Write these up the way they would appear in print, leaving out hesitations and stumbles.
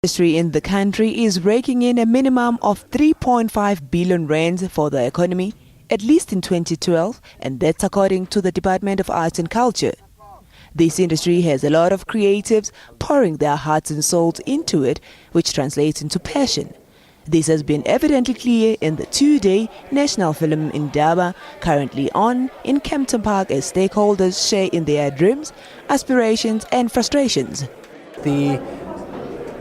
Industry in the country is raking in a minimum of 3.5 billion rands for the economy, at least in 2012, and that's according to the Department of Arts and Culture. This industry has a lot of creatives pouring their hearts and souls into it, which translates into passion. This has been evidently clear in the two-day National Film Indaba currently on in Kempton Park as stakeholders share in their dreams, aspirations and frustrations. The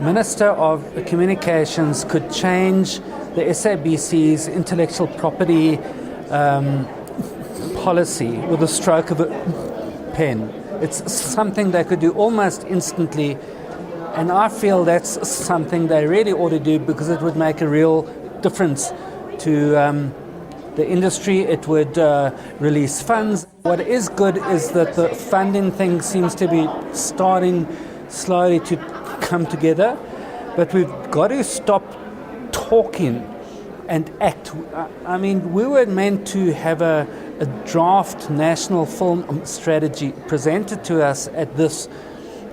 Minister of Communications could change the SABC's intellectual property policy with a stroke of a pen. It's something they could do almost instantly, and I feel that's something they really ought to do because it would make a real difference to the industry. It would release funds. What is good is that the funding thing seems to be starting slowly to come together, but we've got to stop talking and act. I mean, we were meant to have a draft national film strategy presented to us at this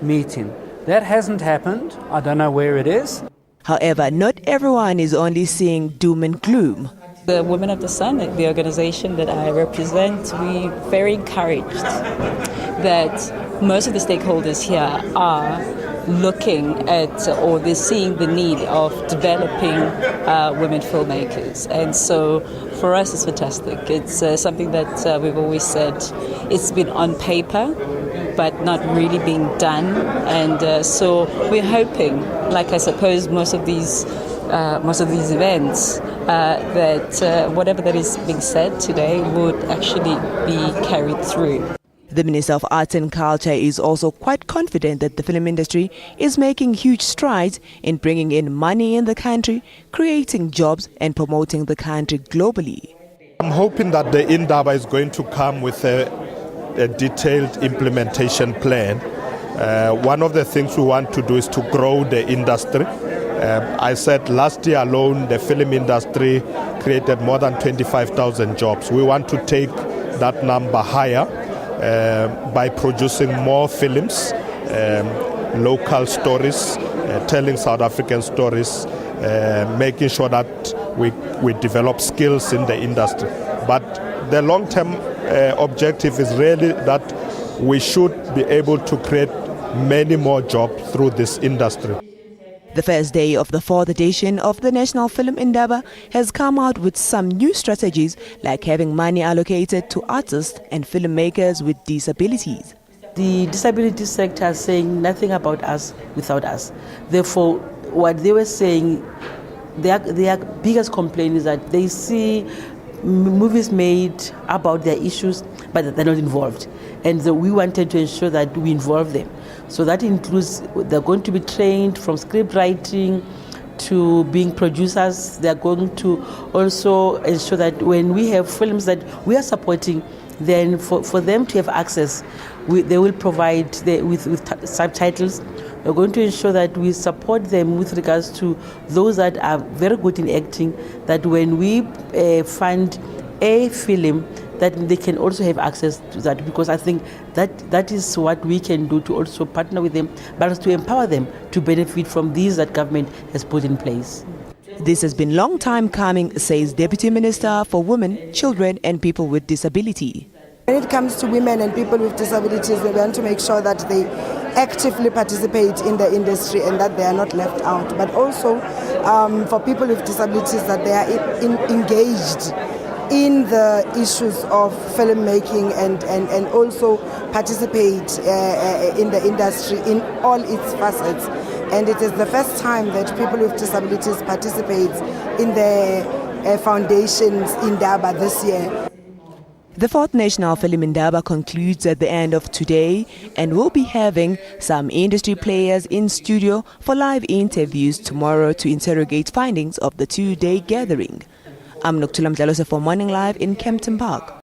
meeting. That hasn't happened. I don't know where it is. However, not everyone is only seeing doom and gloom. The Women of the Sun, the organization that I represent, we're very encouraged that most of the stakeholders here are looking at or they're seeing the need of developing women filmmakers. And so for us it's fantastic. It's something that we've always said it's been on paper but not really being done. And so we're hoping, like I suppose most of these events, that whatever that is being said today would actually be carried through. The Minister of Arts and Culture is also quite confident that the film industry is making huge strides in bringing in money in the country, creating jobs and promoting the country globally. I'm hoping that the Indaba is going to come with a detailed implementation plan. One of the things we want to do is to grow the industry. I said last year alone the film industry created more than 25,000 jobs. We want to take that number higher by producing more films, local stories, telling South African stories, making sure that we develop skills in the industry. But the long-term objective is really that we should be able to create many more jobs through this industry. The first day of the fourth edition of the National Film Indaba has come out with some new strategies like having money allocated to artists and filmmakers with disabilities. The disability sector is saying nothing about us without us. Therefore, what they were saying, their biggest complaint is that they see movies made about their issues, but they're not involved. And so we wanted to ensure that we involve them. So that includes, they're going to be trained from script writing to being producers. They're going to also ensure that when we have films that we are supporting, then for them to have access, they will provide with subtitles. We're going to ensure that we support them with regards to those that are very good in acting, that when we fund a film, that they can also have access to that, because I think that is what we can do to also partner with them, but also to empower them to benefit from these that government has put in place. This has been a long time coming, says Deputy Minister for Women, Children and People with Disability. When it comes to women and people with disabilities, we want to make sure that they actively participate in the industry and that they are not left out. But also for people with disabilities, that they are engaged in the issues of filmmaking and also participate in the industry in all its facets. And it is the first time that people with disabilities participate in the foundation's Indaba this year. The fourth National Film Indaba concludes at the end of today and will be having some industry players in studio for live interviews tomorrow to interrogate findings of the two-day gathering. I'm Noctula Mdlalose for Morning Live in Kempton Park.